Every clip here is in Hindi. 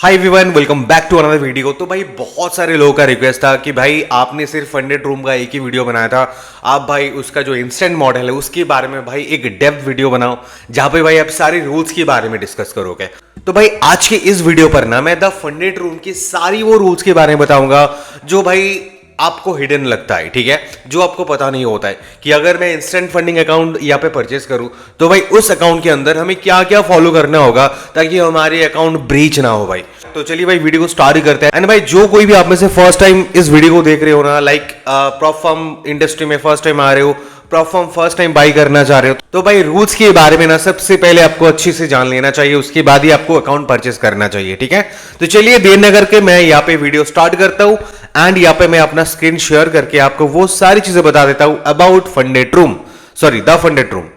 Hi everyone, welcome back to another video. तो भाई बहुत सारे लोगों का रिक्वेस्ट था कि भाई आपने सिर्फ फंडेड रूम का एक ही वीडियो बनाया था, आप भाई उसका जो इंस्टेंट मॉडल है उसके बारे में भाई एक डेप्थ वीडियो बनाओ जहां पे भाई आप सारे रूल्स के बारे में डिस्कस करोगे। तो भाई आज के इस वीडियो पर ना मैं द फंडेड रूम की सारी वो रूल्स के बारे में बताऊंगा जो भाई आपको हिडन लगता है, ठीक है, जो आपको पता नहीं होता है कि अगर मैं इंस्टेंट फंडिंग अकाउंट यहाँ पे परचेस करूं तो भाई उस अकाउंट के अंदर हमें क्या क्या फॉलो करना होगा ताकि हमारे अकाउंट ब्रीच ना हो भाई। तो चलिए भाई वीडियो को स्टार्ट ही करते हैं। एंड भाई जो कोई भी आप में से फर्स्ट टाइम इस वीडियो को देख रहे हो ना, लाइक प्रॉप फर्म इंडस्ट्री में फर्स्ट टाइम आ रहे हो, prop firm first time by करना चाह रहे हो, तो भाई रूल्स के बारे में ना सबसे पहले आपको अच्छे से जान लेना चाहिए, उसके बाद ही आपको अकाउंट परचेस करना चाहिए, ठीक है। तो चलिए देर न करके मैं यहाँ पे वीडियो स्टार्ट करता हूँ एंड यहाँ पे मैं अपना स्क्रीन शेयर करके आपको वो सारी चीजें बता देता हूँ about funded room, sorry the funded room.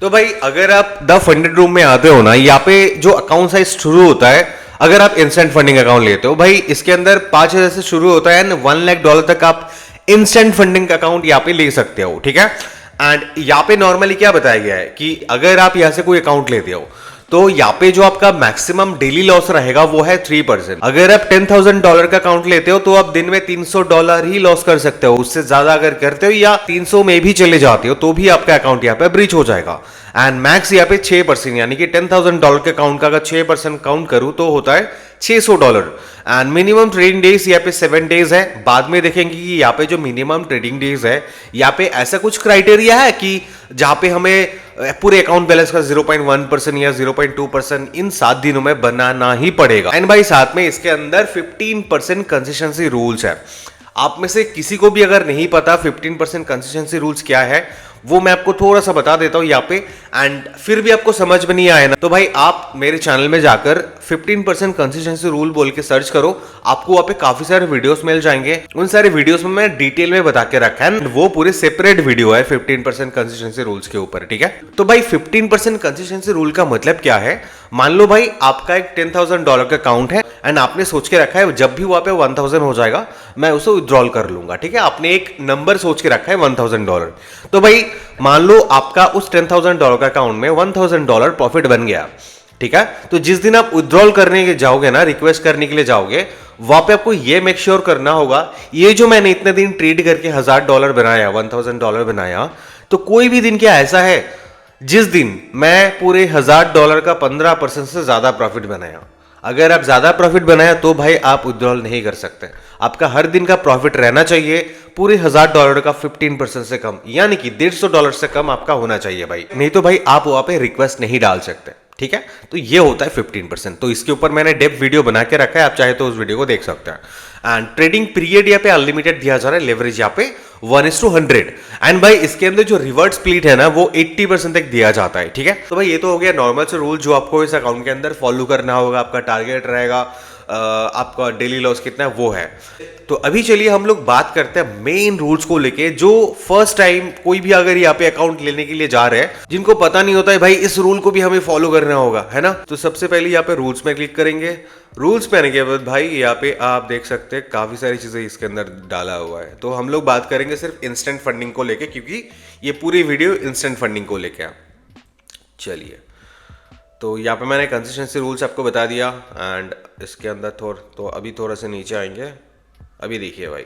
तो भाई अगर आप द फंडेड रूम में आते हो ना, यहाँ पे जो अकाउंट साइज शुरू होता है, अगर आप इंस्टेंट फंडिंग अकाउंट लेते हो भाई इसके अंदर 5,000 से शुरू होता है एंड $1 लाख तक आप इंस्टेंट फंडिंग अकाउंट यहाँ पे ले सकते हो, ठीक है। एंड यहाँ पे नॉर्मली क्या बताया गया है कि अगर आप यहाँ से कोई अकाउंट लेते हो तो यहाँ पे जो आपका मैक्सिमम डेली लॉस रहेगा वो है 3%। अगर आप $10,000 का अकाउंट लेते हो तो आप दिन में $300 ही लॉस कर सकते हो, उससे ज्यादा अगर करते हो या 300 में भी चले जाते हो तो भी आपका अकाउंट यहाँ पे ब्रीच हो जाएगा। एंड मैक्स यहाँ पे 6%, यानी कि $10,000 के अकाउंट का अगर 6% काउंट करूं तो होता है $600। एंड मिनिमम ट्रेडिंग डेज यहाँ पे 7 डेज है। बाद में देखेंगे कि यहाँ पे जो मिनिमम ट्रेडिंग डेज है यहाँ पे ऐसा कुछ क्राइटेरिया है कि जहां पे हमें पूरे अकाउंट बैलेंस का 0.1% या 0.2% इन 7 दिनों में बनाना ही पड़ेगा। एंड भाई साथ में इसके अंदर 15% कंसिस्टेंसी रूल्स है। आप में से किसी को भी अगर नहीं पता 15% कंसिस्टेंसी रूल्स क्या है वो मैं आपको थोड़ा सा बता देता हूं यहाँ पे, एंड फिर भी आपको समझ में नहीं आया ना तो भाई आप मेरे चैनल में जाकर 15% कंसिस्टेंसी रूल बोल के सर्च करो, आपको वहां पे काफी सारे वीडियोस मिल जाएंगे। उन सारे वीडियोस में मैं डिटेल में बता के रखा है, वो पूरे सेपरेट वीडियो है 15% कंसिस्टेंसी रूल्स के ऊपर, ठीक है। तो भाई 15% कंसिस्टेंसी रूल का मतलब क्या है, मान लो भाई आपका एक $10,000 का अकाउंट है एंड आपने सोच के रखा है जब भी वहां पे 1,000 हो जाएगा मैं उसे विड्रॉल कर लूंगा, ठीक है। आपने एक नंबर सोच के रखा है $1,000। तो भाई मान लो आपका उस $10,000 का अकाउंट में $1,000 प्रॉफिट बन गया, ठीक है। तो जिस दिन आप विड्रॉल करने के जाओगे ना, रिक्वेस्ट करने के लिए जाओगे, वहां पे आपको ये मेक श्योर करना होगा ये जो मैंने इतने दिन ट्रेड करके $1,000 बनाया, $1,000 बनाया, तो कोई भी दिन क्या ऐसा है जिस दिन मैं पूरे $1,000 का 15% से ज्यादा प्रॉफिट बनाया। अगर आप ज्यादा प्रॉफिट बनाया तो भाई आप विड्रॉल नहीं कर सकते। आपका हर दिन का प्रॉफिट रहना चाहिए पूरे $1,000 का 15% से कम, यानी कि $150 से कम आपका होना चाहिए भाई, नहीं तो भाई आप वहां पे रिक्वेस्ट नहीं डाल सकते, ठीक है। तो ये होता है 15%। तो इसके ऊपर मैंने डेप्थ वीडियो बना के रखा है, आप चाहे तो उस वीडियो को देख सकते हैं। एंड ट्रेडिंग पीरियड यहाँ पे अनलिमिटेड दिया जा रहा है, लेवरेज यहाँ पे 1:100। एंड भाई इसके अंदर जो रिवर्ट स्प्लिट है ना वो 80% तक दिया जाता है, ठीक है। तो भाई ये तो हो गया नॉर्मल से रूल जो आपको इस अकाउंट के अंदर फॉलो करना होगा, आपका टारगेट रहेगा, आपका डेली लॉस कितना है वो है। तो अभी चलिए हम लोग बात करते हैं मेन रूल्स को लेके, जो फर्स्ट टाइम कोई भी अगर यहाँ पे अकाउंट लेने के लिए जा रहे हैं, जिनको पता नहीं होता है भाई इस रूल को भी हमें फॉलो करना होगा, है ना। तो सबसे पहले यहाँ पे रूल्स में क्लिक करेंगे। रूल्स पे आने के बाद भाई यहाँ पे आप देख सकते हैं काफी सारी चीजें इसके अंदर डाला हुआ है। तो हम लोग बात करेंगे सिर्फ इंस्टेंट फंडिंग को लेके, क्योंकि ये पूरी वीडियो इंस्टेंट फंडिंग को लेके है। चलिए, तो यहाँ पे मैंने कंसिस्टेंसी रूल्स आपको बता दिया एंड इसके अंदर तो अभी थोड़ा से नीचे आएंगे। अभी देखिए भाई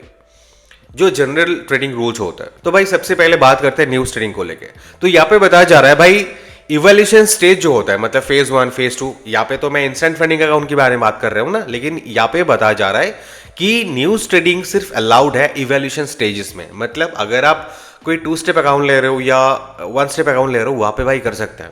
जो जनरल ट्रेडिंग रूल्स होता है, तो भाई सबसे पहले बात करते हैं न्यूज ट्रेडिंग को लेके। तो यहाँ पे बताया जा रहा है भाई इवोल्यूशन स्टेज जो होता है, मतलब फेज 1 फेज 2, यहाँ पे तो मैं इंस्टेंट फंडिंग अकाउंट के बारे में बात कर रहा हूँ ना, लेकिन यहाँ पे बताया जा रहा है कि न्यूज ट्रेडिंग सिर्फ अलाउड है इवोल्यूशन स्टेजेस में। मतलब अगर आप कोई 2 स्टेप अकाउंट ले रहे हो या 1 स्टेप अकाउंट ले रहे हो वहां पे भाई कर सकते हैं।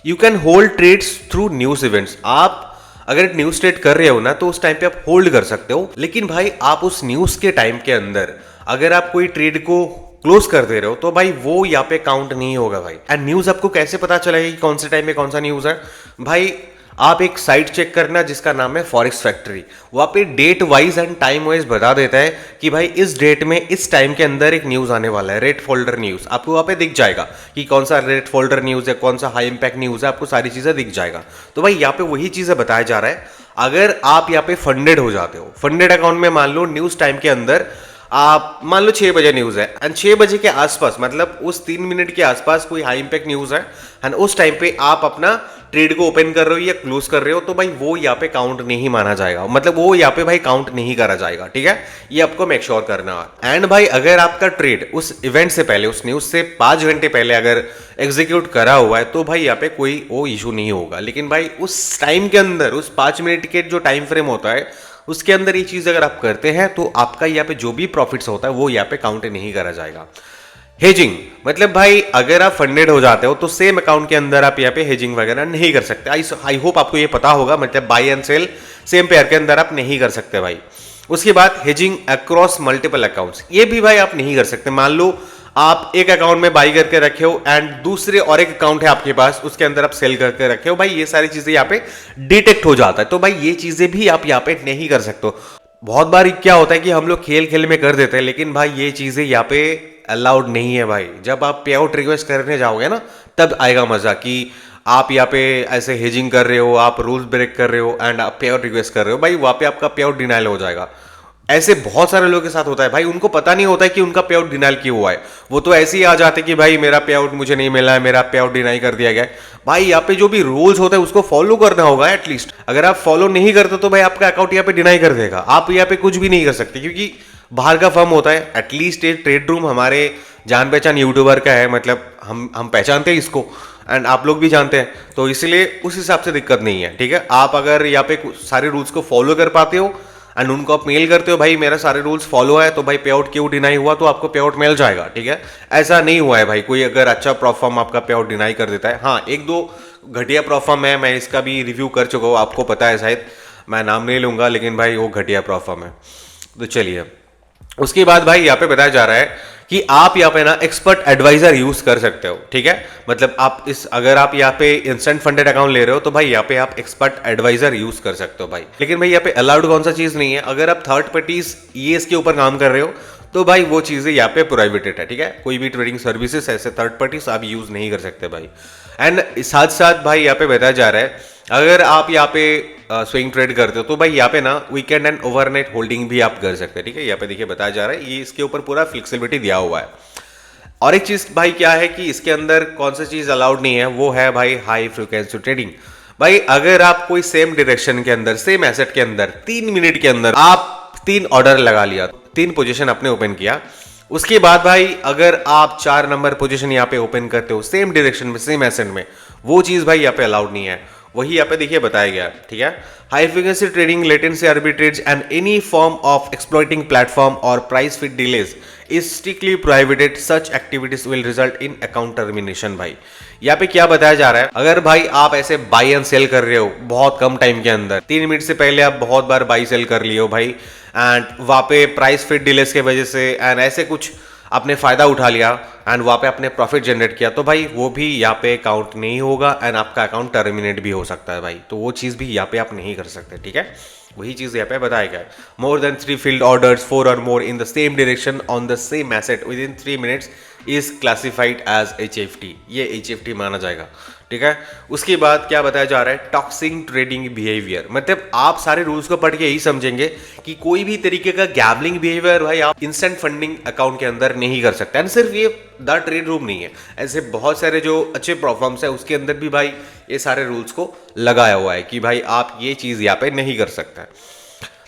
You can hold trades through news events. आप अगर एक न्यूज ट्रेड कर रहे हो ना तो उस टाइम पे आप होल्ड कर सकते हो, लेकिन भाई आप उस न्यूज के टाइम के अंदर अगर आप कोई ट्रेड को क्लोज कर दे रहे हो तो भाई वो यहाँ पे काउंट नहीं होगा भाई। एंड न्यूज आपको कैसे पता चलेगा कि कौन से टाइम में कौन सा न्यूज है भाई, आप एक साइट चेक करना जिसका नाम है फॉरेक्स फैक्ट्री। वहां पे date wise and time wise बता देता है कि भाई इस डेट में इस टाइम के अंदर एक न्यूज आने वाला है, रेड फोल्डर न्यूज। आपको वहां पे दिख जाएगा कि कौन सा रेड फोल्डर न्यूज है, कौन सा हाई इंपैक्ट न्यूज है, आपको सारी चीजें दिख जाएगा। तो भाई यहाँ पे वही चीजें बताया जा रहा है। अगर आप यहाँ पे फंडेड हो जाते हो, फंडेड अकाउंट में मान लो न्यूज टाइम के अंदर आप मान लो 6 बजे न्यूज़ है एंड 6 बजे के आसपास, मतलब उस 3 मिनट के आसपास कोई हाई इंपैक्ट न्यूज़ है एंड उस टाइम पे आप अपना ट्रेड को ओपन कर रहे हो या क्लोज कर रहे हो, तो भाई वो यहाँ पे काउंट नहीं माना जाएगा, मतलब वो यहाँ पे भाई काउंट नहीं करा जाएगा, ठीक है। ये आपको मेक श्योर करना है। एंड भाई अगर आपका ट्रेड उस इवेंट से पहले, उस न्यूज़ से 5 घंटे पहले अगर एग्जीक्यूट करा हुआ है तो भाई यहाँ पे कोई वो इशू नहीं होगा। लेकिन भाई उस टाइम के अंदर, उस 5 मिनट के जो टाइम फ्रेम होता है उसके अंदर ये चीज़ अगर आप करते हैं तो आपका यहाँ पे जो भी प्रॉफिट्स होता है वो यहाँ पे काउंट नहीं करा जाएगा। हेजिंग मतलब भाई अगर आप फंडेड हो जाते हो तो सेम अकाउंट के अंदर आप यहाँ पे हेजिंग वगैरह नहीं कर सकते। आई होप आपको ये पता होगा, मतलब buy and sell same pair के अंदर आप नहीं कर सकते भाई। उसके बाद हेजिंग अक्रॉस मल्टीपल अकाउंट्स, ये भी भाई आप नहीं कर सकते। मान लो आप एक अकाउंट में बाई करके रखे हो एंड दूसरे और एक अकाउंट है आपके पास, उसके अंदर आप सेल करके रखे हो, भाई ये सारी चीजें यहाँ पे डिटेक्ट हो जाता है, तो भाई ये चीजें भी आप यहाँ पे नहीं कर सकते हो। बहुत बार क्या होता है कि हम लोग खेल खेल में कर देते हैं, लेकिन भाई ये चीजें यहाँ पे अलाउड नहीं है भाई। जब आप पे आउट रिक्वेस्ट करने जाओगे ना तब आएगा मजा कि आप यहाँ पे ऐसे हेजिंग कर रहे हो, आप रूल्स ब्रेक कर रहे हो एंड आप पे आउट रिक्वेस्ट कर रहे हो, भाई वहाँ पे आपका पे आउट डिनाइल हो जाएगा। ऐसे बहुत सारे लोगों के साथ होता है भाई, उनको पता नहीं होता है कि उनका पे आउट डिनाइल क्यों हुआ है। वो तो ऐसे ही आ जाते कि भाई मेरा पे आउट मुझे नहीं मिला है, मेरा पे आउट डिनाई कर दिया गया है। भाई यहाँ पे जो भी रूल्स होता है उसको फॉलो करना होगा एटलीस्ट। अगर आप फॉलो नहीं करते तो भाई आपका अकाउंट यहाँ पे डिनाई कर देगा, आप यहाँ पे कुछ भी नहीं कर सकते क्योंकि बाहर का फर्म होता है। एटलीस्ट ये ट्रेड रूम हमारे जान पहचान यूट्यूबर का है, मतलब हम पहचानते हैं इसको एंड आप लोग भी जानते हैं, तो इसलिए उस हिसाब से दिक्कत नहीं है, ठीक है। आप अगर यहाँ पे सारे रूल्स को फॉलो कर पाते हो एंड उनको आप मेल करते हो भाई मेरा सारे रूल्स फॉलो है, तो भाई पे आउट क्यों डिनाई हुआ, तो आपको पे आउट मिल जाएगा, ठीक है। ऐसा नहीं हुआ है भाई कोई अगर अच्छा प्रॉफॉर्म आपका पे आउट डिनाई कर देता है। हाँ, एक दो घटिया प्रॉफॉर्म है, मैं इसका भी रिव्यू कर चुका हूँ, आपको पता है शायद, मैं नाम नहीं लूंगा, लेकिन भाई वो घटिया प्रॉफॉर्म है। तो चलिए, उसके बाद भाई यहाँ पे बताया जा रहा है कि आप यहाँ पे ना एक्सपर्ट एडवाइजर यूज कर सकते हो, ठीक है। मतलब आप अगर आप यहाँ पे इंस्टेंट फंडेड अकाउंट ले रहे हो तो भाई यहाँ पे आप एक्सपर्ट एडवाइजर यूज कर सकते हो भाई। लेकिन भाई यहाँ पे अलाउड कौन सा चीज नहीं है, अगर आप थर्ड पार्टीज ईएस के ऊपर काम कर रहे हो तो भाई वो चीजें यहाँ पे प्रोहिबिटेड है, ठीक है। कोई भी ट्रेडिंग सर्विसेज ऐसे थर्ड पार्टीज आप यूज नहीं कर सकते भाई। एंड साथ साथ भाई यहाँ पे बताया जा रहा है अगर आप यहाँ पे स्विंग ट्रेड करते हो तो भाई यहाँ पे ना वीकेंड एंड ओवरनाइट होल्डिंग भी आप कर सकते हैं, ठीक है। यहाँ पे देखिए बताया जा रहा है, ये इसके ऊपर पूरा फ्लेक्सिबिलिटी दिया हुआ है। और एक चीज भाई क्या है कि इसके अंदर कौन सी चीज अलाउड नहीं है, वो है भाई हाई फ्रिक्वेंसी ट्रेडिंग। भाई अगर आप कोई सेम डायरेक्शन के अंदर, सेम एसेट के अंदर 3 मिनट के अंदर आप 3 ऑर्डर लगा लिया, 3 पोजीशन आपने ओपन किया, उसके बाद भाई अगर आप 4 नंबर पोजीशन यहाँ पे ओपन करते हो सेम डायरेक्शन में, सेम एसेट में, वो चीज भाई यहाँ पे अलाउड नहीं है। वही यहाँ पे देखिए बताया गया, ठीक है। High frequency trading, latency arbitrage and any form of exploiting platform और price fit delays is strictly prohibited, such activities will result in account termination. भाई यहाँ पे क्या बताया जा रहा है, अगर भाई आप ऐसे बाई एंड सेल कर रहे हो बहुत कम टाइम के अंदर, 3 मिनट से पहले आप बहुत बार बाई सेल कर लिए हो भाई एंड वहाँ पे प्राइस फिट डिलेज के वजह से एंड ऐसे कुछ आपने फायदा उठा लिया एंड वहाँ पे आपने प्रॉफिट जनरेट किया, तो भाई वो भी यहाँ पे काउंट नहीं होगा एंड आपका अकाउंट टर्मिनेट भी हो सकता है भाई। तो वो चीज़ भी यहाँ पे आप नहीं कर सकते, ठीक है। वही चीज़ यहाँ पे बताया गया है। मोर देन 3 फील्ड ऑर्डर्स 4 और more in the same direction on the same asset within 3 minutes is classified as HFT, ये HFT माना जाएगा, ठीक है। उसके बाद क्या बताया जा रहा है, टॉक्सिक ट्रेडिंग बिहेवियर, मतलब आप सारे रूल्स को पढ़ के यही समझेंगे कि कोई भी तरीके का गैम्बलिंग बिहेवियर भाई आप इंस्टेंट फंडिंग अकाउंट के अंदर नहीं कर सकते। एंड सिर्फ ये द ट्रेड रूम नहीं है, ऐसे बहुत सारे जो अच्छे प्लेटफॉर्म्स है उसके अंदर भी भाई ये सारे रूल्स को लगाया हुआ है कि भाई आप ये चीज़ यहाँ पे नहीं कर सकते।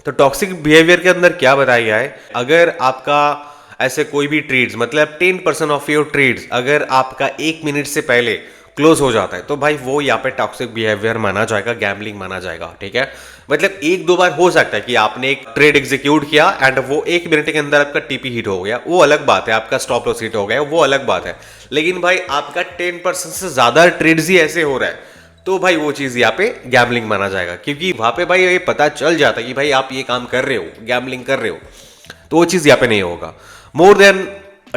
तो टॉक्सिक बिहेवियर के अंदर क्या बताया गया है, अगर आपका ऐसे कोई भी ट्रेड्स, मतलब 10% ऑफ योर ट्रेड्स अगर आपका 1 मिनट से पहले क्लोज हो जाता है तो भाई वो यहाँ पे टॉक्सिक बिहेवियर माना जाएगा, गैम्बलिंग माना जाएगा, ठीक है। मतलब 1-2 बार हो सकता है कि आपने एक ट्रेड एग्जीक्यूट किया एंड वो 1 मिनट के अंदर आपका टीपी हिट हो गया, वो अलग बात है, आपका स्टॉप लॉस हिट हो गया, वो अलग बात है। लेकिन भाई आपका 10% से ज्यादा ट्रेड्स ही ऐसे हो रहा है तो भाई वो चीज यहाँ पे गैम्बलिंग माना जाएगा, क्योंकि वहां पे भाई ये पता चल जाता है कि भाई आप ये काम कर रहे हो, गैम्बलिंग कर रहे हो, तो वो चीज यहाँ पे नहीं होगा। More than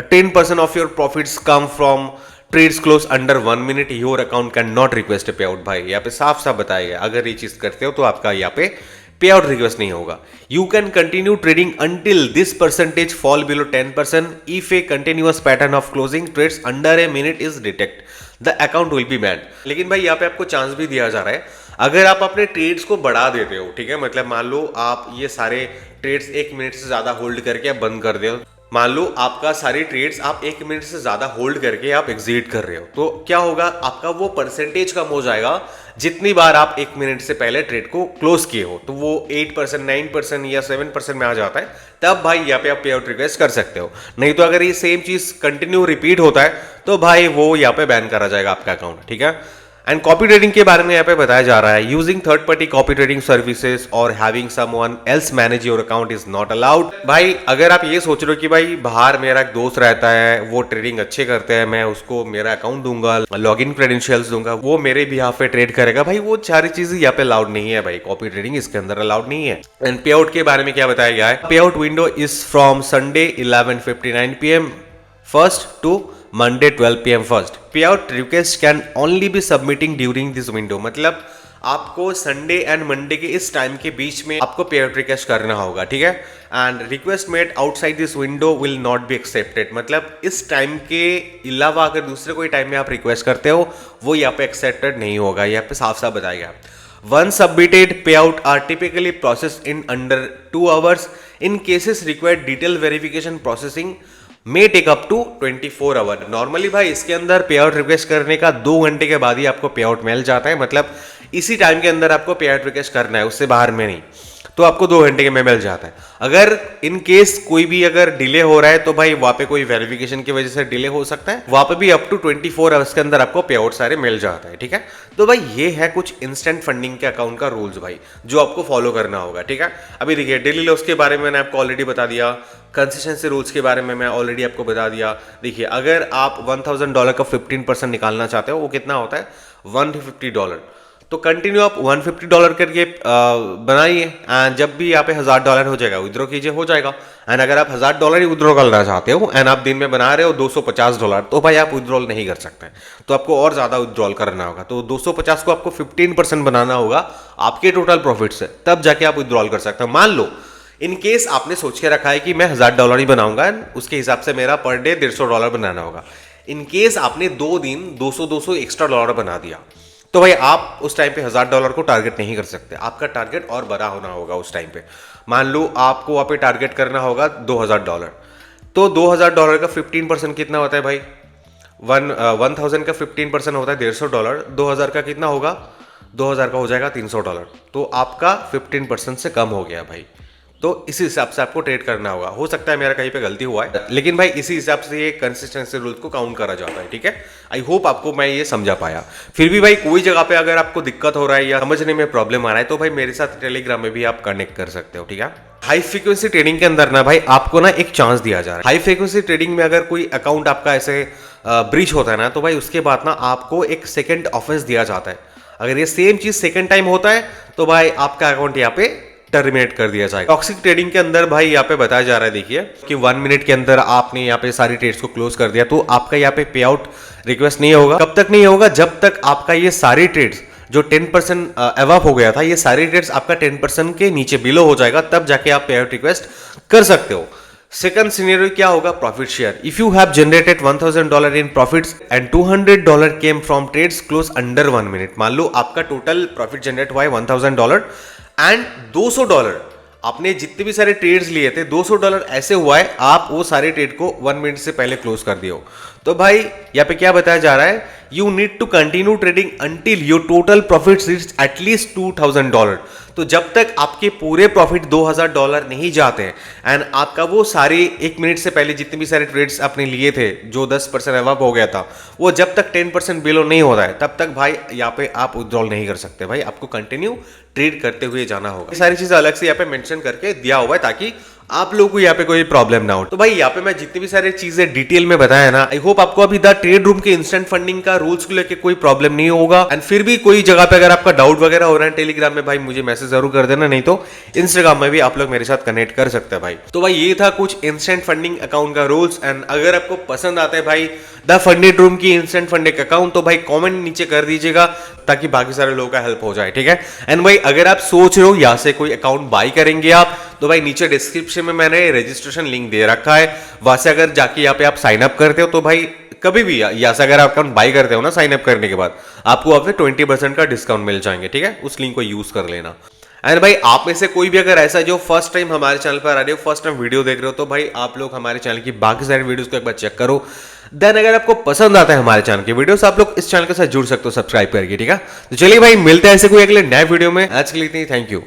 10% of your profits come from trades close under 1 minute, your account can not request pay out. भाई यहाँ पे साफ साफ बताया गया, अगर ये चीज करते हो तो आपका यहाँ पे पे आउट रिक्वेस्ट नहीं होगा। You can continue trading until this percentage fall below 10% if a continuous pattern of closing trades under a minute is detect, the account will be banned. लेकिन भाई यहाँ पे आपको चांस भी दिया जा रहा है, अगर आप अपने ट्रेड्स को बढ़ा देते हो, ठीक है, मतलब मान लो आप ये सारे ट्रेड्स 1 मिनट से ज्यादा होल्ड करके आप बंद कर दे हो, मान लो आपका सारी ट्रेड्स आप 1 मिनट से ज्यादा होल्ड करके आप एग्जिट कर रहे हो, तो क्या होगा, आपका वो परसेंटेज कम हो जाएगा जितनी बार आप 1 मिनट से पहले ट्रेड को क्लोज किए हो। तो वो 8%, 9% या 7% में आ जाता है, तब भाई यहाँ पे आप पे आउट रिक्वेस्ट कर सकते हो। नहीं तो अगर ये सेम चीज कंटिन्यू रिपीट होता है तो भाई वो यहाँ पे बैन करा जाएगा आपका अकाउंट, ठीक है। एंड कॉपी ट्रेडिंग के बारे में यहाँ पे बताया जा रहा है, using third party copy trading services और having someone else manage your account is not allowed. भाई अगर आप ये सोच रहे हो कि भाई बाहर मेरा एक दोस्त रहता है, वो ट्रेडिंग अच्छे करते हैं, मैं उसको मेरा अकाउंट दूंगा, लॉगिन क्रेडेंशियल्स दूंगा, वो मेरे बिहाफ पे ट्रेड करेगा, भाई वो सारी चीजें यहाँ पे अलाउड नहीं है भाई, कॉपी ट्रेडिंग इसके अंदर अलाउड नहीं है। एंड पे आउट के बारे में क्या बताया गया है, pay out window is from Sunday 11:59 PM first to Monday 12 PM first. Pay out request can only be submitting during this window, मतलब आपको संडे एंड मंडे के इस टाइम के बीच में आपको पे आउट रिक्वेस्ट करना होगा, ठीक है। And request made outside this window will not be accepted, मतलब इस टाइम के अलावा अगर दूसरे कोई टाइम में आप रिक्वेस्ट करते हो वो यहाँ पे एक्सेप्टेड नहीं होगा, यहाँ पे साफ साफ बताया गया। Once submitted pay out are typically process in under 2 hours, in cases required detail verification processing may take up to 24 hour. Normally भाई इसके अंदर पे आउट रिक्वेस्ट करने का 2 घंटे के बाद ही आपको पे आउट मिल जाता है, मतलब इसी टाइम के अंदर आपको पे आउट रिक्वेस्ट करना है, उससे बाहर में नहीं, तो आपको 2 घंटे के में मिल जाता है। अगर इन केस कोई भी अगर डिले हो रहा है तो भाई वहां पे कोई वेरिफिकेशन की वजह से डिले हो सकता है, वहां पे भी अप टू 24 आवर्स के अंदर आपको पे आउट सारे मिल जाता है, ठीक है। तो भाई ये है कुछ इंस्टेंट फंडिंग के अकाउंट का रूल्स भाई, जो आपको फॉलो करना होगा, ठीक है। अभी देखिए डेली लॉस के बारे में मैंने आपको ऑलरेडी बता दिया, कंसिस्टेंसी रूल्स के बारे में मैं ऑलरेडी आपको बता दिया। देखिए अगर आप $1000 का 15% निकालना चाहते हो, वो कितना होता है $150, तो कंटिन्यू आप $150 करके बनाइए, एंड जब भी यहाँ पे $1000 हो जाएगा विद्रॉ कीजिए, हो जाएगा। एंड अगर आप $1000 ही विद्रॉ करना चाहते हो एंड आप दिन में बना रहे हो $250, तो भाई आप विद्रॉल नहीं कर सकते, तो आपको और ज्यादा विद्रॉल करना होगा। तो 250 को आपको 15% बनाना होगा आपके टोटल प्रॉफिट से, तब जाके आप विद्रॉल कर सकते हो। मान लो इन केस आपने सोच के रखा है कि मैं $1000 ही बनाऊंगा, उसके हिसाब से मेरा पर डे $150 बनाना होगा। इन केस आपने 2 दिन 200 एक्स्ट्रा डॉलर बना दिया, तो भाई आप उस टाइम पे $1000 को टारगेट नहीं कर सकते, आपका टारगेट और बड़ा होना होगा उस टाइम पे। मान लो आपको वहां पे टारगेट करना होगा $2000, तो $2000 का 15% कितना होता है भाई, 1000 का 15% होता है $150, 2000 का कितना होगा, 2000 का हो जाएगा $300, तो आपका 15% से कम हो गया भाई। तो इसी हिसाब से आपको ट्रेड करना होगा। हो सकता है मेरा कहीं पे गलती हुआ है, लेकिन भाई इसी हिसाब से ये कंसिस्टेंसी रूल को काउंट करा जाता है, ठीक है। आई होप आपको मैं ये समझा पाया। फिर भी भाई कोई जगह पे अगर आपको दिक्कत हो रहा है या समझने में प्रॉब्लम आ रहा है, तो भाई मेरे साथ टेलीग्राम में भी आप कनेक्ट कर सकते हो, ठीक है। हाई फ्रीक्वेंसी ट्रेडिंग के अंदर ना भाई आपको ना एक चांस दिया जा रहा है। हाई फ्रीक्वेंसी ट्रेडिंग में अगर कोई अकाउंट आपका ऐसे ब्रीच होता है ना, तो भाई उसके बाद ना आपको एक सेकेंड ऑफेंस दिया जाता है। अगर ये सेम चीज सेकेंड टाइम होता है तो भाई आपका अकाउंट यहाँ पे टर्मिनेट कर दिया जाएगा। टॉक्सिक ट्रेडिंग के अंदर भाई यहाँ पे बताया जा रहा है, देखिए कि 1 मिनट के अंदर आपने यहाँ पे सारी ट्रेड्स को क्लोज कर दिया, तो आपका यहाँ पे पे आउट रिक्वेस्ट नहीं होगा। कब तक नहीं होगा, जब तक आपका ये सारी ट्रेड्स जो 10% अबव हो गया था, ये सारी ट्रेड्स आपका 10% के नीचे बिलो हो जाएगा, तब जाके आप पे आउट रिक्वेस्ट कर सकते हो। सेकंड सिनेरियो क्या होगा, profit share. If you have generated $1000 in profits and $200 came from trades close under 1 minute. मान लो आपका टोटल प्रॉफिट जनरेट हुआ है $1000 एंड $200 आपने जितने भी सारे ट्रेड्स लिए थे, $200 ऐसे हुआ है आप वो सारे ट्रेड को 1 मिनट से पहले क्लोज कर दिए हो, तो भाई यहाँ पे क्या बताया जा रहा है, you need to continue trading until your total profit reach at least $2000। तो जब तक आपके पूरे प्रॉफिट $2000 नहीं जाते हैं एंड आपका वो सारे 1 मिनट से पहले जितने भी सारे ट्रेड्स आपने लिए थे जो 10% अबव हो गया था, वो जब तक 10% बिलो नहीं होता है, तब तक भाई यहाँ पे आप विड्रॉल नहीं कर सकते। भाई आपको कंटिन्यू ट्रेड करते हुए जाना होगा। ये सारी चीजें अलग से यहाँ पे मेंशन करके दिया हुआ है ताकि आप लोगों को यहाँ पे कोई प्रॉब्लम ना हो। तो भाई यहाँ पे मैं जितनी भी सारी चीजें डिटेल में बताया ना, आई होप आपको अभी द ट्रेड रूम के इंस्टेंट फंडिंग का रूल्स को लेके कोई प्रॉब्लम नहीं होगा। एंड फिर भी कोई जगह पे अगर आपका डाउट वगैरह हो रहा है टेलीग्राम में, भाई मुझे मैसेज जरूर कर देना, नहीं तो इंस्टाग्राम में भी आप लोग मेरे साथ कनेक्ट कर सकते हैं भाई। तो भाई ये था कुछ इंस्टेंट फंडिंग अकाउंट का रूल्स। एंड अगर आपको पसंद आता है भाई द फंडेड रूम की इंस्टेंट फंडिंग अकाउंट, तो भाई कॉमेंट नीचे कर दीजिएगा ताकि बाकी सारे लोगों का हेल्प हो जाए, ठीक है। एंड भाई अगर आप सोच रहे हो यहाँ से कोई अकाउंट बाई करेंगे आप, तो तो भाई नीचे डिस्क्रिप्शन में मैंने रजिस्ट्रेशन लिंक दे रखा है, वहां से अगर जाके यहाँ पे आप साइन अप करते हो तो भाई कभी भी यहाँ से अगर आप अकाउंट बाई करते हो ना साइन अप करने के बाद, आपको वहाँ पे 20% का डिस्काउंट मिल जाएंगे, ठीक है। उस लिंक को यूज कर लेना। एंड भाई आप में से कोई भी अगर ऐसा जो फर्स्ट टाइम हमारे चैनल पर आ रहे हो, फर्स्ट टाइम वीडियो देख रहे हो, तो भाई आप लोग हमारे चैनल की बाकी सारी वीडियोस को एक बार चेक करो। देन अगर आपको पसंद आता है हमारे चैनल की वीडियोस, आप लोग इस चैनल के साथ जुड़ सकते हो सब्सक्राइब करके, ठीक है। तो चलिए भाई मिलते हैं ऐसे कोई अगले नए वीडियो में। आज के लिए इतनी, थैंक यू।